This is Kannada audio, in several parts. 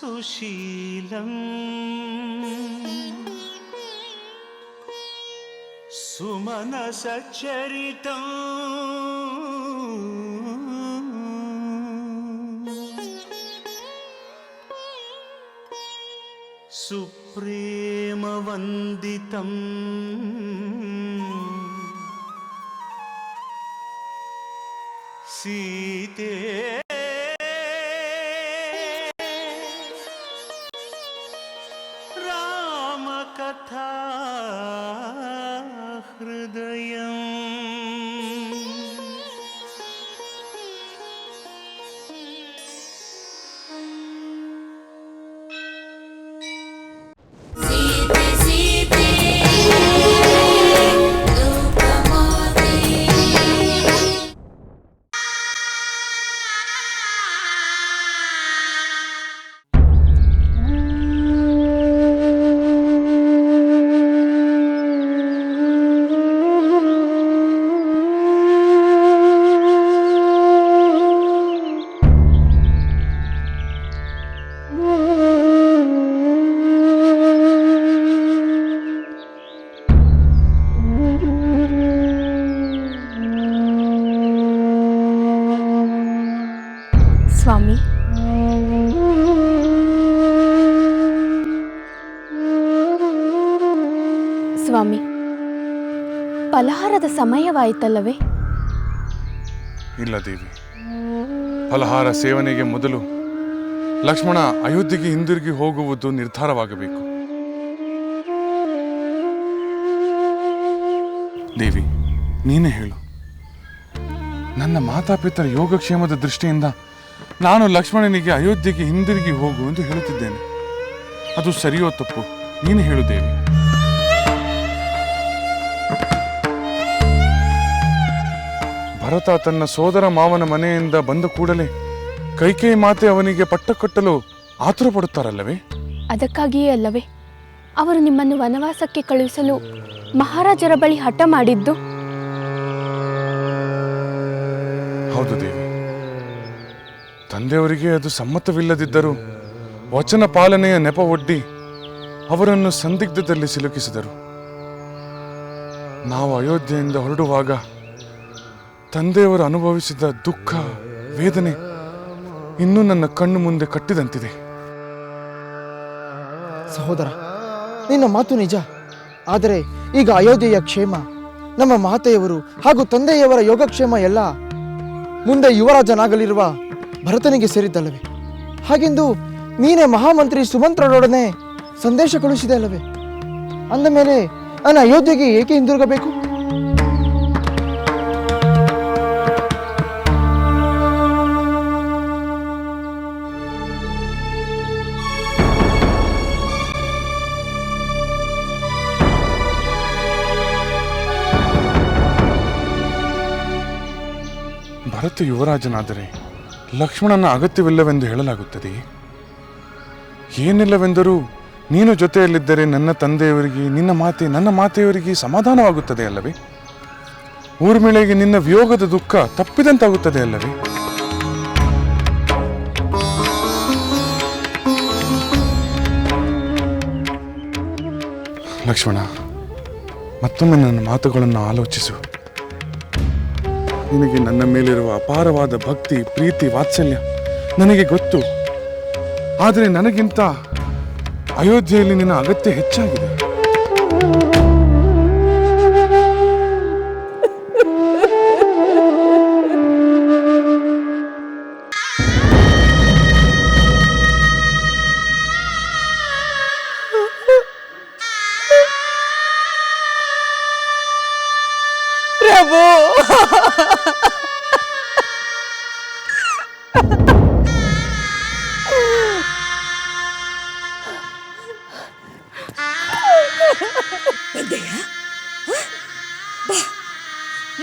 सुशीलं सुमनसचरितं सुप्रेमवन्दितं सीते रामकथा हृदयम् स्वामी स्वामी ಫಲಹಾರದ ಸಮಯವಾಯಿತಲ್ಲವೇ? ಇಲ್ಲ ದೇವಿ, ಫಲಹಾರ ಸೇವನೆಗೆ ಮೊದಲು ಲಕ್ಷ್ಮಣ ಅಯೋಧ್ಯೆಗೆ ಹಿಂದಿರುಗಿ ಹೋಗುವುದು ನಿರ್ಧಾರವಾಗಬೇಕು. ದೇವಿ, ನೀನೇ ಹೇಳು. ನನ್ನ ಮಾತಾಪಿತರ ಯೋಗಕ್ಷೇಮದ ದೃಷ್ಟಿಯಿಂದ ನಾನು ಲಕ್ಷ್ಮಣನಿಗೆ ಅಯೋಧ್ಯೆಗೆ ಹಿಂದಿರುಗಿ ಹೋಗು ಎಂದು ಹೇಳುತ್ತಿದ್ದೇನೆ. ಅದು ಸರಿಯೋ ತಪ್ಪು? ನೀನು ಹೇಳು ದೇವಿ. ಭರತ ತನ್ನ ಸೋದರ ಮಾವನ ಮನೆಯಿಂದ ಬಂದ ಕೂಡಲೇ ಕೈಕೇಯಿ ಮಾತೆ ಅವನಿಗೆ ಪಟ್ಟ ಕಟ್ಟಲು ಆತುರ ಪಡುತ್ತಾರಲ್ಲವೇ? ಅದಕ್ಕಾಗಿಯೇ ಅಲ್ಲವೇ ಅವರು ನಿಮ್ಮನ್ನು ವನವಾಸಕ್ಕೆ ಕಳುಹಿಸಲು ಮಹಾರಾಜರ ಬಳಿ ಹಠ ಮಾಡಿದ್ದು? ಹೌದು ದೇವಿ, ತಂದೆಯವರಿಗೆ ಅದು ಸಮ್ಮತವಿಲ್ಲದಿದ್ದರೂ ವಚನ ಪಾಲನೆಯ ನೆಪ ಒಡ್ಡಿ ಅವರನ್ನು ಸಂದಿಗ್ಧದಲ್ಲಿ ಸಿಲುಕಿಸಿದರು. ನಾವು ಅಯೋಧ್ಯೆಯಿಂದ ಹೊರಡುವಾಗ ತಂದೆಯವರು ಅನುಭವಿಸಿದ ದುಃಖ ವೇದನೆ ಇನ್ನೂ ನನ್ನ ಕಣ್ಣು ಮುಂದೆ ಕಟ್ಟಿದಂತಿದೆ. ಸಹೋದರ, ನಿನ್ನ ಮಾತು ನಿಜ. ಆದರೆ ಈಗ ಅಯೋಧ್ಯೆಯ ಕ್ಷೇಮ, ನಮ್ಮ ಮಾತೆಯವರು ಹಾಗೂ ತಂದೆಯವರ ಯೋಗಕ್ಷೇಮ ಎಲ್ಲ ಮುಂದೆ ಯುವರಾಜನಾಗಲಿರುವ ಭರತನಿಗೆ ಸೇರಿದ್ದಲ್ಲವೇ? ಹಾಗೆಂದು ನೀನೇ ಮಹಾಮಂತ್ರಿ ಸುಮಂತ್ರರೊಡನೆ ಸಂದೇಶ ಕಳುಹಿಸಿದೆ ಅಲ್ಲವೇ? ಅಂದ ಮೇಲೆ ನಾನು ಅಯೋಧ್ಯೆಗೆ ಏಕೆ ಹಿಂದಿರುಗಬೇಕು? ಭರತ ಯುವರಾಜನಾದರೆ ಲಕ್ಷ್ಮಣನ ಅಗತ್ಯವಿಲ್ಲವೆಂದು ಹೇಳಲಾಗುತ್ತದೆ. ಏನಿಲ್ಲವೆಂದರೂ ನೀನು ಜೊತೆಯಲ್ಲಿದ್ದರೆ ನನ್ನ ತಂದೆಯವರಿಗೆ ನನ್ನ ಮಾತೆಯವರಿಗೆ ಸಮಾಧಾನವಾಗುತ್ತದೆ ಅಲ್ಲವೇ? ಊರ್ಮಿಳೆಗೆ ನಿನ್ನ ವಿಯೋಗದ ದುಃಖ ತಪ್ಪಿದಂತಾಗುತ್ತದೆ ಅಲ್ಲವೇ? ಲಕ್ಷ್ಮಣ, ಮತ್ತೊಮ್ಮೆ ನನ್ನ ಮಾತುಗಳನ್ನು ಆಲೋಚಿಸು. ನಿನಗೆ ನನ್ನ ಮೇಲಿರುವ ಅಪಾರವಾದ ಭಕ್ತಿ, ಪ್ರೀತಿ, ವಾತ್ಸಲ್ಯ ನನಗೆ ಗೊತ್ತು. ಆದರೆ ನನಗಿಂತ ಅಯೋಧ್ಯೆಯಲ್ಲಿ ನಿನ್ನ ಅಗತ್ಯ ಹೆಚ್ಚಾಗಿದೆ. ಪ್ರಭು,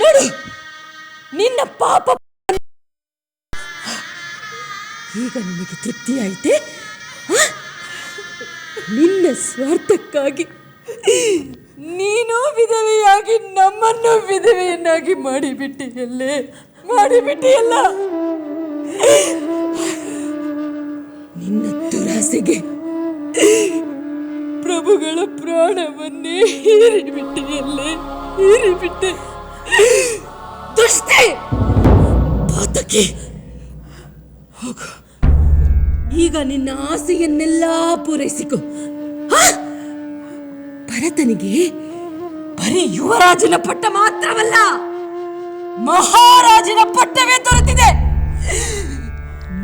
ನೋಡು, ನಿನ್ನ ಪಾಪ ಈಗ ನಿನಗೆ ತೃಪ್ತಿಯಾಯಿತೆ? ನಿನ್ನ ಸ್ವಾರ್ಥಕ್ಕಾಗಿ ನೀನು ವಿಧವೆಯಾಗಿ ನಮ್ಮನ್ನು ವಿಧವೆಯನ್ನಾಗಿ ಮಾಡಿಬಿಟ್ಟಿಯಲ್ಲ. ನಿನ್ನ ದುರಾಸೆ ಆಸೆಗೆ ಪ್ರಭುಗಳ ಪ್ರಾಣವನ್ನೇ ಹೀರಿಬಿಟ್ಟೆಯಲ್ಲೇ, ಹೀರಿಬಿಟ್ಟೆ. ದುಷ್ಟೆ, ಪಾತಕಿ, ಹೋಗು. ಈಗ ನಿನ್ನ ಆಸೆಯನ್ನೆಲ್ಲ ಪೂರೈಸಿಕೊ. ಭರತನಿಗೆ ಬರೀ ಯುವರಾಜನ ಪಟ್ಟ ಮಾತ್ರವಲ್ಲ, ಮಹಾರಾಜನ ಪಟ್ಟವೇ ದೊರೆತಿದೆ.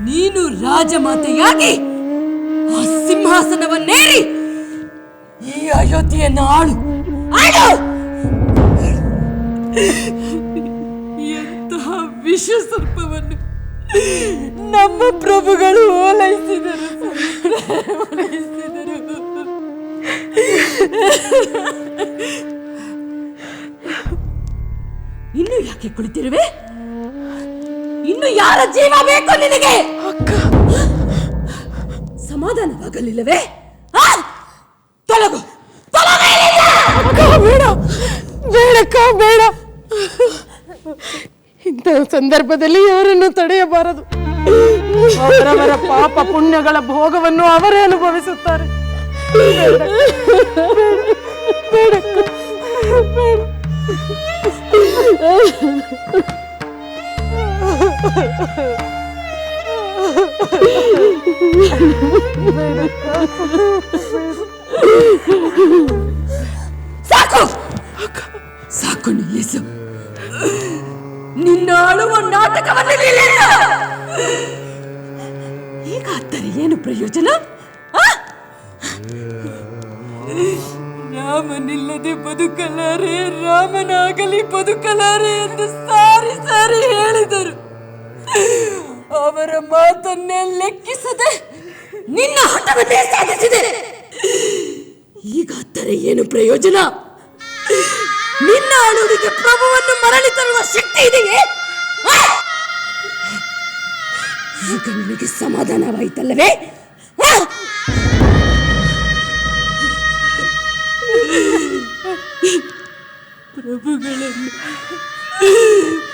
ನೀನು ರಾಜಮಾತೆಯಾಗಿ ಆ ಸಿಂಹಾಸನವನ್ನೇರಿ ಈ ಅಯೋಧ್ಯೆಯನ್ನು ಆಳು, ಆಳು. ಎಂತಹ ವಿಷ ಸರ್ಪವನ್ನು ನಮ್ಮ ಪ್ರಭುಗಳು ಓಲೈಸಿದರು, ಓಲೈಸಿದರು. ಇನ್ನು ಯಾಕೆ ಕುಳಿತಿರುವೆ? ಇನ್ನು ಯಾರ ಜೀವ ಬೇಕು ನಿನಗೆ? ಅಕ್ಕ, ಸಮಾಧಾನವಾಗಲಿಲ್ಲವೇ? ತೊಲಗು, ಅಕ್ಕ, ಬೇಡ, ಬೇಡಕ್ಕ, ಬೇಡ. ಇಂಥ ಸಂದರ್ಭದಲ್ಲಿ ಯಾರನ್ನು ತಡೆಯಬಾರದು. ಅವರವರ ಪಾಪ ಪುಣ್ಯಗಳ ಭೋಗವನ್ನು ಅವರೇ ಅನುಭವಿಸುತ್ತಾರೆ. ಬೇಡಕ್ಕ, ಬೇಡ. ಸಾಕು, ಸಾಕು, ನಿಲ್ಲಿಸು. ನಿನ್ನ ಆಳುವ ನಾಟಕವನ್ನು ನಿಲ್ಲಿಸು. ಈಗ ಅತ್ತರೆ ಏನು ಪ್ರಯೋಜನ? ರಾಮನಿಲ್ಲದೆ ಬದುಕಲಾರೆ, ರಾಮನಾಗಲಿ ಬದುಕಲಾರೆ ಎಂದು ಸಾರಿ ಸಾರಿ ಹೇಳಿದರು. ಅವರ ಮಾತನ್ನೇ ಲೆಕ್ಕಿಸದೆ ನಿನ್ನ ಹಠವನ್ನೇ ಸಾಧಿಸಿದೆ. ಈಗ ಅತ್ತರೆ ಏನು ಪ್ರಯೋಜನ? ನಿನ್ನ ಅಳುವಿಗೆ ಪ್ರಭುವನ್ನು ಮರಳಿ ತರುವ ಶಕ್ತಿ ಇದೆಯೇ? ಈಗ ನಿನಗೆ ಸಮಾಧಾನವಾಯಿತಲ್ಲವೇ?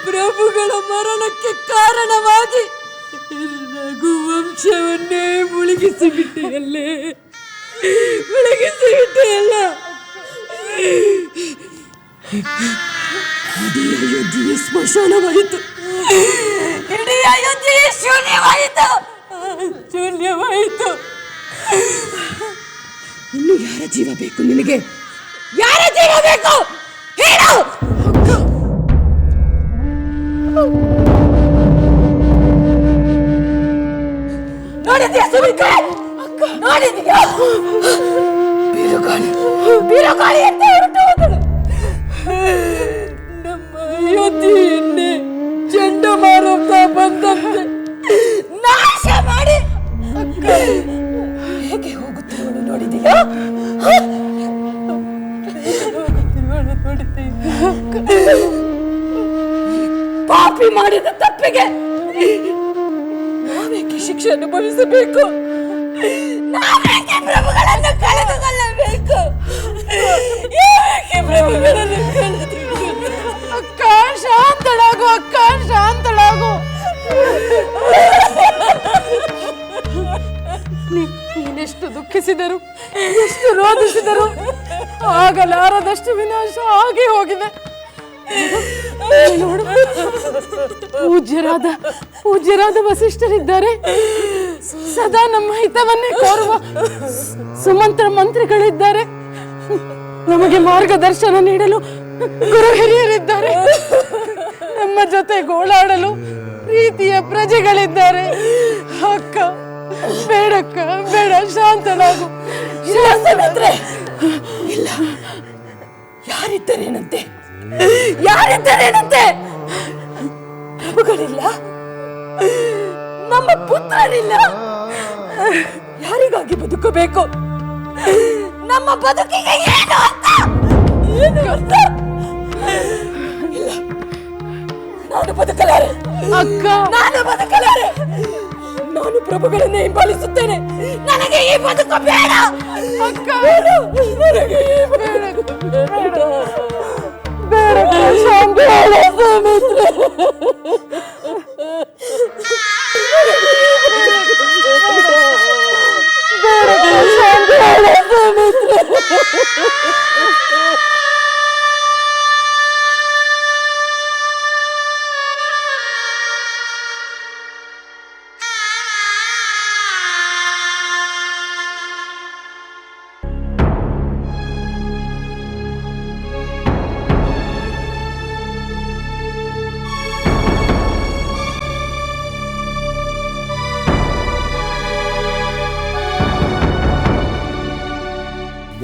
ಪ್ರಭುಗಳ ಮರಣಕ್ಕೆ ಕಾರಣವಾಗಿ ರಘುವಂಶವನ್ನೇ ಮುಳುಗಿಸಿಬಿಟ್ಟೆಯಲ್ಲೇ, ಮುಳುಗಿಸಿಬಿಟ್ಟೆಯಲ್ಲ. ಇಡೀ ಅಯೋಧ್ಯೆಯೇ ಸ್ಮಶಾನವಾಯಿತು, ಇಡೀ ಅಯೋಧ್ಯೆಯೇ ಶೂನ್ಯವಾಯಿತು, ಶೂನ್ಯವಾಯಿತು. ಇನ್ನು ಯಾರ ಜೀವ ಬೇಕು ನಿನಗೆ? ಯಾರ ಜೀವ ಬೇಕು ಹೇಳು? ನೋಡಿದ್ಯಾ ಸುಮಿತ್ರೆ? ನೋಡಿದ್ಯಾ? ಬಿರುಗಾಳಿ, ಬಿರುಗಾಳಿ ಅಂತ ಹೊರಟು ಹೋದಳು. ನಮ್ಮ ಅಯೋಧ್ಯೆಯನ್ನೇ ಚಂಡಮಾರುತ ಬಂದಂತೆ ನಾಶ ಮಾಡಿ ಹೇಗೆ ಹೋಗುತ್ತಿರುವಳು ನೋಡಿದೆಯಾ? ಪಾಪಿ ಮಾಡಿದ ತಪ್ಪಿಗೆ ನಾವೇಕೆ ಶಿಕ್ಷೆ ಅನುಭವಿಸಬೇಕು? ನಾವೇಕೆ ಪ್ರಭುಗಳನ್ನು ಕಳೆದುಕೊಳ್ಳಬೇಕು? ಯಾಕೆ ಪ್ರಭುಗಳನ್ನು ಕಳೆದುಕೊಳ್ಳಬೇಕು? ಅಕ್ಕ, ಶಾಂತಳಾಗು, ಅಕ್ಕ, ಶಾಂತಳಾಗು. ನೀನೆಷ್ಟು ದುಃಖಿಸಿದರು, ಎಷ್ಟು ರೋಧಿಸಿದರು, ಆಗಲಾರದಷ್ಟು ವಿನಾಶ ಆಗಿ ಹೋಗಿದೆ. ನೋಡು, ಪೂಜ್ಯರಾದ ವಸಿಷ್ಠರಿದ್ದಾರೆ. ಸದಾ ನಮ್ಮ ಹಿತವನ್ನೇ ಕೋರುವ ಸುಮಂತ್ರ ಮಂತ್ರಿಗಳಿದ್ದಾರೆ. ನಮಗೆ ಮಾರ್ಗದರ್ಶನ ನೀಡಲು ಗುರು ಹಿರಿಯರಿದ್ದಾರೆ. ನಮ್ಮ ಜೊತೆ ಗೋಳಾಡಲು ಪ್ರೀತಿಯ ಪ್ರಜೆಗಳಿದ್ದಾರೆ. ಅಕ್ಕ, ಬೇಡಕ್ಕ, ಬೇಡ, ಶಾಂತಳಾಗು. ಇಲ್ಲ, ಯಾರಿದ್ದರೇನಂತೆ? ಯಾರಿದ್ದರೇನಂತೆ? ಪ್ರಭುಗಳಿಲ್ಲ, ನಮ್ಮ ಪುತ್ರರಿಲ್ಲ. ಯಾರಿಗಾಗಿ ಬದುಕಬೇಕು? ನಮ್ಮ ಬದುಕಿಗೆ ಏನು ಅರ್ಥ? ಏನು ಅರ್ಥ? ಇಲ್ಲ, ನಾನು ಬದುಕಲಾರೆ ಅಕ್ಕ, ನಾನು ಬದುಕಲಾರೆ. ನಾನು ಪ್ರಭುಗಳನ್ನೇ ಹಿಂಬಾಲಿಸುತ್ತೇನೆ. ನನಗೆ ಈ ಬದುಕು ಬೇಡ ಅಕ್ಕ, ನನಗೆ ಈ ಬದುಕು ಬೇಡ. ಬೇಡಕ್ಕ, ಶಾಂತಳಾಗು.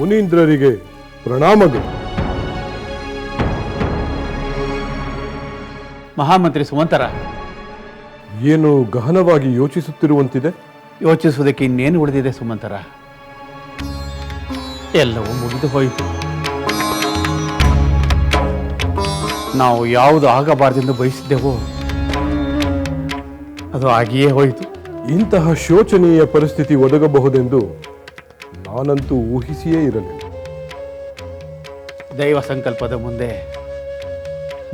ಮುನೀಂದ್ರರಿಗೆ ಪ್ರಣಾಮಗಳು. ಮಹಾಮಂತ್ರಿ ಸುಮಂತರ, ಏನು ಗಹನವಾಗಿ ಯೋಚಿಸುತ್ತಿರುವಂತಿದೆ? ಯೋಚಿಸುವುದಕ್ಕೆ ಇನ್ನೇನು ಉಳಿದಿದೆ ಸುಮಂತರ? ಎಲ್ಲವೂ ಮುಗಿದು ಹೋಯಿತು. ನಾವು ಯಾವುದು ಆಗಬಾರದೆಂದು ಬಯಸಿದ್ದೆವೋ ಅದು ಆಗಿಯೇ ಹೋಯಿತು. ಇಂತಹ ಶೋಚನೀಯ ಪರಿಸ್ಥಿತಿ ಒದಗಬಹುದೆಂದು ನಾನಂತೂ ಊಹಿಸಿಯೇ ಇರಲಿಲ್ಲ. ದೈವ ಸಂಕಲ್ಪದ ಮುಂದೆ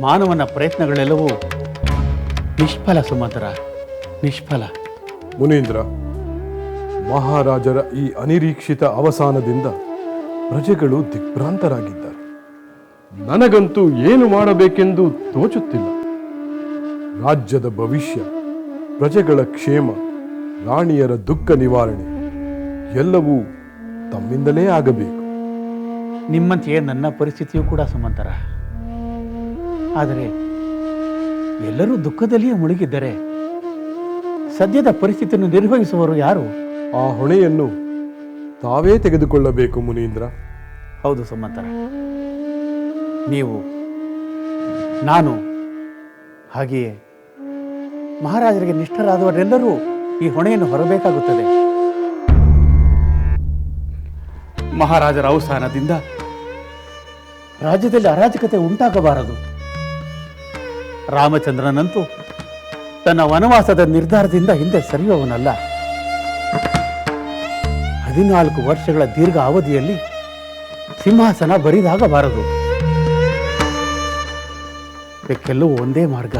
ಮಾನವನ ಪ್ರಯತ್ನಗಳೆಲ್ಲವೂ ನಿಷ್ಫಲ ಸುಮಂತರ, ನಿಷ್ಫಲ. ಮುನೀಂದ್ರ, ಮಹಾರಾಜರ ಈ ಅನಿರೀಕ್ಷಿತ ಅವಸಾನದಿಂದ ಪ್ರಜೆಗಳು ದಿಗ್ಭ್ರಾಂತರಾಗಿದ್ದಾರೆ. ನನಗಂತೂ ಏನು ಮಾಡಬೇಕೆಂದು ತೋಚುತ್ತಿಲ್ಲ. ರಾಜ್ಯದ ಭವಿಷ್ಯ, ಪ್ರಜೆಗಳ ಕ್ಷೇಮ, ರಾಣಿಯರ ದುಃಖ ನಿವಾರಣೆ ಎಲ್ಲವೂ ತಮ್ಮಿಂದಲೇ ಆಗಬೇಕು. ನಿಮ್ಮಂತೆಯೇ ನನ್ನ ಪರಿಸ್ಥಿತಿಯೂ ಕೂಡ ಸುಮಂತರ. ಆದರೆ ಎಲ್ಲರೂ ದುಃಖದಲ್ಲಿಯೇ ಮುಳುಗಿದ್ದರೆ ಸದ್ಯದ ಪರಿಸ್ಥಿತಿಯನ್ನು ನಿರ್ವಹಿಸುವವರು ಯಾರು? ಆ ಹೊಣೆಯನ್ನು ತಾವೇ ತೆಗೆದುಕೊಳ್ಳಬೇಕು ಮುನೀಂದ್ರ. ಹೌದು ಸುಮಂತರ, ನೀವು, ನಾನು, ಹಾಗೆಯೇ ಮಹಾರಾಜರಿಗೆ ನಿಷ್ಠರಾದವರೆಲ್ಲರೂ ಈ ಹೊಣೆಯನ್ನು ಹೊರಬೇಕಾಗುತ್ತದೆ. ಮಹಾರಾಜರ ಅವಸಾನದಿಂದ ರಾಜ್ಯದಲ್ಲಿ ಅರಾಜಕತೆ ಉಂಟಾಗಬಾರದು. ರಾಮಚಂದ್ರನಂತೂ ತನ್ನ ವನವಾಸದ ನಿರ್ಧಾರದಿಂದ ಹಿಂದೆ ಸರಿಯುವವನಲ್ಲ. 14 ವರ್ಷಗಳ ದೀರ್ಘ ಅವಧಿಯಲ್ಲಿ ಸಿಂಹಾಸನ ಬರಿದಾಗಬಾರದು. ಇದಕ್ಕೆಲ್ಲವೂ ಒಂದೇ ಮಾರ್ಗ.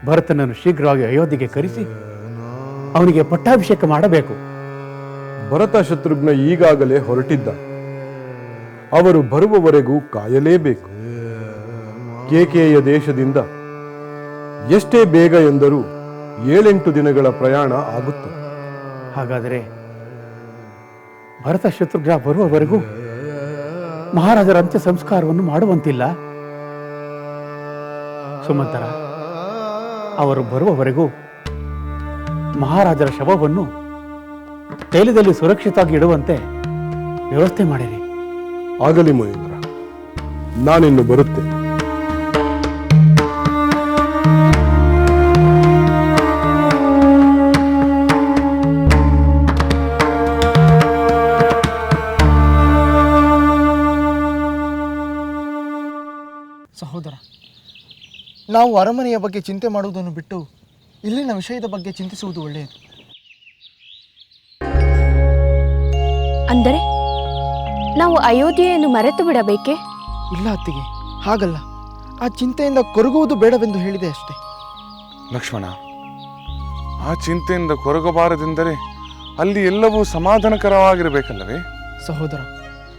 ಭರತನನ್ನು ಶೀಘ್ರವಾಗಿ ಅಯೋಧ್ಯೆಗೆ ಕರೆಸಿ ಅವನಿಗೆ ಪಟ್ಟಾಭಿಷೇಕ ಮಾಡಬೇಕು. ಭರತ ಶತ್ರುಘ್ನ ಈಗಾಗಲೇ ಹೊರಟಿದ್ದ. ಅವರು ಬರುವವರೆಗೂ ಕಾಯಲೇಬೇಕು. ಕೇಕೆಯ ದೇಶದಿಂದ ಎಷ್ಟೇ ಬೇಗ ಎಂದರೂ 7-8 ದಿನಗಳ ಪ್ರಯಾಣ ಆಗುತ್ತದೆ. ಹಾಗಾದರೆ ಭರತ ಶತ್ರುಘ್ನ ಬರುವವರೆಗೂ ಮಹಾರಾಜರ ಅಂತ್ಯ ಸಂಸ್ಕಾರವನ್ನು ಮಾಡುವಂತಿಲ್ಲ ಸುಮಂತರ. ಅವರು ಬರುವವರೆಗೂ ಮಹಾರಾಜರ ಶವವನ್ನು ತೈಲದಲ್ಲಿ ಸುರಕ್ಷಿತವಾಗಿ ಇಡುವಂತೆ ವ್ಯವಸ್ಥೆ ಮಾಡಿರಿ. ಆಗಲಿ ಮುನೀಂದ್ರ, ನಾನಿನ್ನು ಬರುತ್ತೇನೆ. ಸಹೋದರ, ನಾವು ಅರಮನೆಯ ಬಗ್ಗೆ ಚಿಂತೆ ಮಾಡುವುದನ್ನು ಬಿಟ್ಟು ಇಲ್ಲಿನ ವಿಷಯದ ಬಗ್ಗೆ ಚಿಂತಿಸುವುದು ಒಳ್ಳೆಯದು. ಅಂದರೆ ನಾವು ಅಯೋಧ್ಯೆಯನ್ನು ಮರೆತು ಬಿಡಬೇಕೆ? ಇಲ್ಲ ಅತ್ತಿಗೆ, ಹಾಗಲ್ಲ. ಆ ಚಿಂತೆಯಿಂದ ಕೊರಗುವುದು ಬೇಡವೆಂದು ಹೇಳಿದೆ ಅಷ್ಟೇ. ಲಕ್ಷ್ಮಣ, ಆ ಚಿಂತೆಯಿಂದ ಕೊರಗಬಾರದೆಂದರೆ ಅಲ್ಲಿ ಎಲ್ಲವೂ ಸಮಾಧಾನಕರವಾಗಿರಬೇಕಲ್ಲವೇ? ಸಹೋದರ,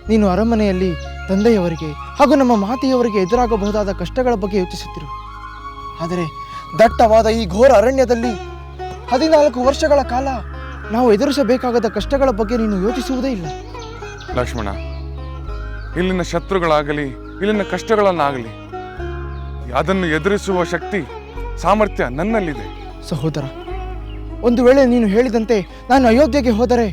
ನೀನು ಅರಮನೆಯಲ್ಲಿ ತಂದೆಯವರಿಗೆ ಹಾಗೂ ನಮ್ಮ ಮಾತೆಯವರಿಗೆ ಎದುರಾಗಬಹುದಾದ ಕಷ್ಟಗಳ ಬಗ್ಗೆ ಯೋಚಿಸುತ್ತಿರು. ಆದರೆ ದಟ್ಟವಾದ ಈ ಘೋರ ಅರಣ್ಯದಲ್ಲಿ 14 ವರ್ಷಗಳ ಕಾಲ ನಾವು ಎದುರಿಸಬೇಕಾದ ಕಷ್ಟಗಳ ಬಗ್ಗೆ ನೀನು ಯೋಚಿಸುವುದೇ ಇಲ್ಲ. ಲಕ್ಷ್ಮಣ, ಇಲ್ಲಿನ ಶತ್ರುಗಳಾಗಲಿ ಇಲ್ಲಿನ ಕಷ್ಟಗಳನ್ನಾಗಲಿ ಅದನ್ನು ಎದುರಿಸುವ ಶಕ್ತಿ ಸಾಮರ್ಥ್ಯ ನನ್ನಲ್ಲಿದೆ. ಸಹೋದರ, ಒಂದು ವೇಳೆ ನೀನು ಹೇಳಿದಂತೆ ನಾನು ಅಯೋಧ್ಯೆಗೆ ಹೋದರೆ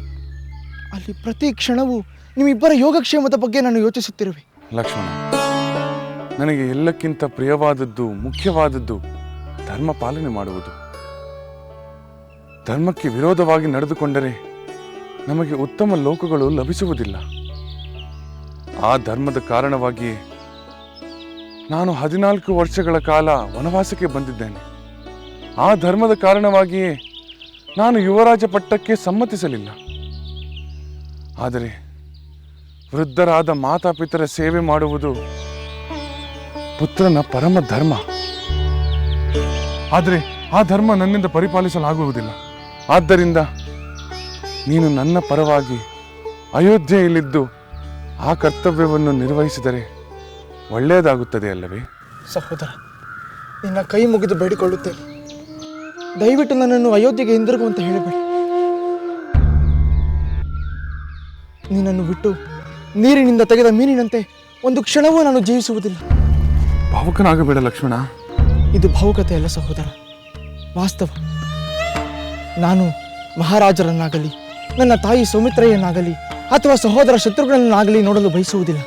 ಅಲ್ಲಿ ಪ್ರತಿ ಕ್ಷಣವೂ ನಿಮ್ಮಿಬ್ಬರ ಯೋಗಕ್ಷೇಮದ ಬಗ್ಗೆ ನಾನು ಯೋಚಿಸುತ್ತಿರುವೆ. ಲಕ್ಷ್ಮಣ, ನನಗೆ ಎಲ್ಲಕ್ಕಿಂತ ಪ್ರಿಯವಾದದ್ದು, ಮುಖ್ಯವಾದದ್ದು ಧರ್ಮ ಪಾಲನೆ ಮಾಡುವುದು. ಧರ್ಮಕ್ಕೆ ವಿರೋಧವಾಗಿ ನಡೆದುಕೊಂಡರೆ ನಮಗೆ ಉತ್ತಮ ಲೋಕಗಳು ಲಭಿಸುವುದಿಲ್ಲ. ಆ ಧರ್ಮದ ಕಾರಣವಾಗಿಯೇ ನಾನು 14 ವರ್ಷಗಳ ಕಾಲ ವನವಾಸಕ್ಕೆ ಬಂದಿದ್ದೇನೆ. ಆ ಧರ್ಮದ ಕಾರಣವಾಗಿಯೇ ನಾನು ಯುವರಾಜ ಪಟ್ಟಕ್ಕೆ ಸಮ್ಮತಿಸಲಿಲ್ಲ. ಆದರೆ ವೃದ್ಧರಾದ ಮಾತಾಪಿತರ ಸೇವೆ ಮಾಡುವುದು ಪುತ್ರನ ಪರಮ ಧರ್ಮ. ಆದರೆ ಆ ಧರ್ಮ ನನ್ನಿಂದ ಪರಿಪಾಲಿಸಲಾಗುವುದಿಲ್ಲ. ಆದ್ದರಿಂದ ನೀನು ನನ್ನ ಪರವಾಗಿ ಅಯೋಧ್ಯೆಯಲ್ಲಿದ್ದು ಆ ಕರ್ತವ್ಯವನ್ನು ನಿರ್ವಹಿಸಿದರೆ ಒಳ್ಳೆಯದಾಗುತ್ತದೆ ಅಲ್ಲವೇ? ಸಹೋದರ, ನಿನ್ನ ಕೈ ಮುಗಿದು ಬೇಡಿಕೊಳ್ಳುತ್ತೇನೆ, ದಯವಿಟ್ಟು ನನ್ನನ್ನು ಅಯೋಧ್ಯೆಗೆ ಹಿಂದಿರುಗುವಂತೆ ಹೇಳಬೇಡಿ. ನಿನ್ನನ್ನು ಬಿಟ್ಟು ನೀರಿನಿಂದ ತೆಗೆದ ಮೀನಿನಂತೆ ಒಂದು ಕ್ಷಣವೂ ನಾನು ಜೀವಿಸುವುದಿಲ್ಲ. ಭಾವುಕನಾಗಬೇಡ ಲಕ್ಷ್ಮಣ. ಇದು ಭಾವುಕತೆ ಅಲ್ಲ ಸಹೋದರ, ವಾಸ್ತವ. ನಾನು ಮಹಾರಾಜರನ್ನಾಗಲಿ ನನ್ನ ತಾಯಿ ಸೌಮಿತ್ರೆಯನ್ನಾಗಲಿ ಅಥವಾ ಸಹೋದರ ಶತ್ರುಗಳನ್ನಾಗಲಿ ನೋಡಲು ಬಯಸುವುದಿಲ್ಲ.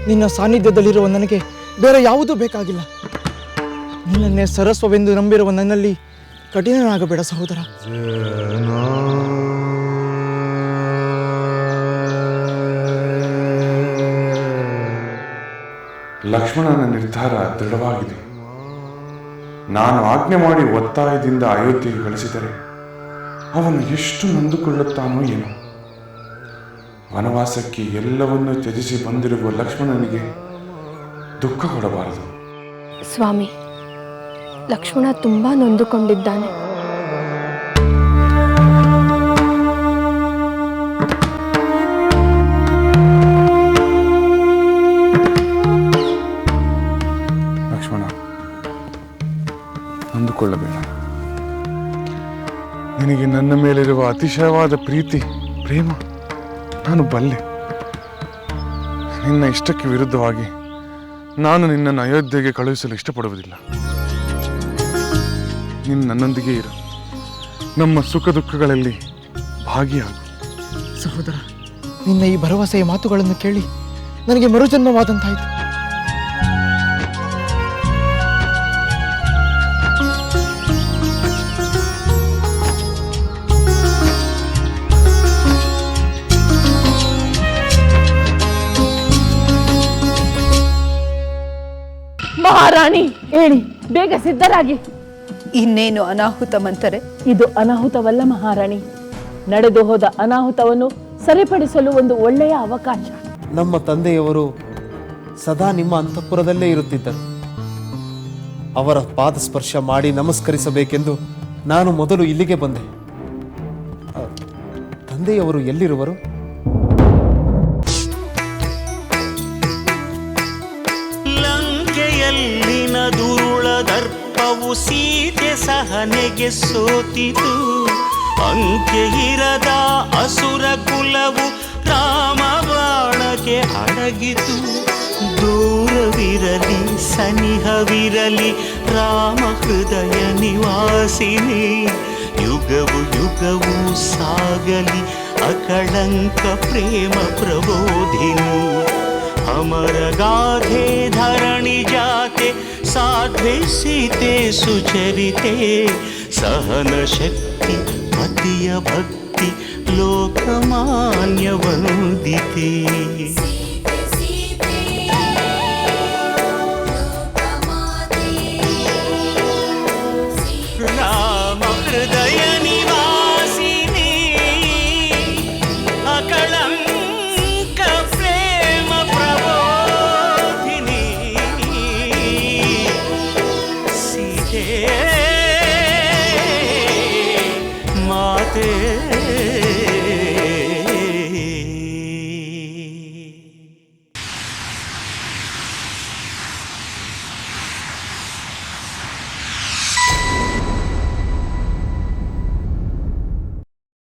ನಿನ್ನ ಸಾನ್ನಿಧ್ಯದಲ್ಲಿರುವ ನನಗೆ ಬೇರೆ ಯಾವುದೂ ಬೇಕಾಗಿಲ್ಲ. ನಿನ್ನನ್ನೇ ಸರಸ್ವವೆಂದು ನಂಬಿರುವ ನನ್ನಲ್ಲಿ ಕಠಿಣನಾಗಬೇಡ ಸಹೋದರ. ಲಕ್ಷ್ಮಣನ ನಿರ್ಧಾರ ದೃಢವಾಗಿದೆ. ನಾನು ಆಜ್ಞೆ ಮಾಡಿ ಒತ್ತಾಯದಿಂದ ಅಯೋಧ್ಯೆಗೆ ಕಳಿಸಿದರೆ ಅವನು ಎಷ್ಟು ನೊಂದುಕೊಳ್ಳುತ್ತಾನೋ ಏನೋ. ವನವಾಸಕ್ಕೆ ಎಲ್ಲವನ್ನೂ ತ್ಯಜಿಸಿ ಬಂದಿರುವ ಲಕ್ಷ್ಮಣನಿಗೆ ದುಃಖ ಕೊಡಬಾರದು. ಸ್ವಾಮಿ, ಲಕ್ಷ್ಮಣ ತುಂಬಾ ನೊಂದುಕೊಂಡಿದ್ದಾನೆ. ಲಕ್ಷ್ಮಣ, ನೊಂದುಕೊಳ್ಳಬೇಡ. ನಿನಗೆ ನನ್ನ ಮೇಲಿರುವ ಅತಿಶಯವಾದ ಪ್ರೀತಿ ಪ್ರೇಮ ನಾನು ಬಲ್ಲೆ. ನಿನ್ನ ಇಷ್ಟಕ್ಕೆ ವಿರುದ್ಧವಾಗಿ ನಾನು ನಿನ್ನನ್ನು ಅಯೋಧ್ಯೆಗೆ ಕಳುಹಿಸಲು ಇಷ್ಟಪಡುವುದಿಲ್ಲ. ನೀನು ನನ್ನೊಂದಿಗೆ ಇರು. ನಮ್ಮ ಸುಖ ದುಃಖಗಳಲ್ಲಿ ಭಾಗಿಯಾಗು. ಸಹೋದರ, ನಿನ್ನ ಈ ಭರವಸೆಯ ಮಾತುಗಳನ್ನು ಕೇಳಿ ನನಗೆ ಮರುಜನ್ಮವಾದಂತಾಯಿತು. ಮಹಾರಾಣಿ, ಹೇಳಿ, ಬೇಗ ಸಿದ್ಧರಾಗಿ. ಇನ್ನೇನು ಅನಾಹುತ ಮಂತರೆ? ಇದು ಅನಾಹುತವಲ್ಲ ಮಹಾರಾಣಿ. ನಡೆದು ಹೋದ ಅನಾಹುತವನ್ನು ಸರಿಪಡಿಸಲು ಒಂದು ಒಳ್ಳೆಯ ಅವಕಾಶ. ನಮ್ಮ ತಂದೆಯವರು ಸದಾ ನಿಮ್ಮ ಅಂತಃಪುರದಲ್ಲೇ ಇರುತ್ತಿದ್ದರು. ಅವರ ಪಾದ ಸ್ಪರ್ಶ ಮಾಡಿ ನಮಸ್ಕರಿಸಬೇಕೆಂದು ನಾನು ಮೊದಲು ಇಲ್ಲಿಗೆ ಬಂದೆ. ತಂದೆಯವರು ಎಲ್ಲಿರುವರು? ಲಂಕೆಯಲ್ಲಿನ ದುರುಳ ದರ್ಪವು ಸೀತೆ ಸಹನೆಗೆ ಸೋತಿತು. ಅಂಕೆ ಇರದ ಅಸುರ ಕುಲವು ರಾಮ ಬಾಣಕ್ಕೆ ಅಡಗಿತು. ದೂರವಿರಲಿ ಸನಿಹವಿರಲಿ ರಾಮ ಹೃದಯ ನಿವಾಸಿನಿ. ಯುಗವು ಯುಗವು ಸಾಗಲಿ ಅಕಳಂಕ ಪ್ರೇಮ ಪ್ರಬೋಧಿನಿ. ಅಮರ ಗಾಧೆ ಧರಣಿ ಜಾತೆ ಸಾಧ್ವೆ ಸೀತೆ ಸುಚರಿತೆ. ಸಹನ ಶಕ್ತಿ ಪತಿಯ ಭಕ್ತಿ ಲೋಕಮಾನ್ಯ ವಂದಿತೆ. ರಾಮ ಹೃದಯ ನಿವಾಸಿನಿ ಅಕಳಂಕ ಪ್ರೇಮ ಪ್ರಬೋಧಿನಿ. ಸೀತೆ ಮಾತೆ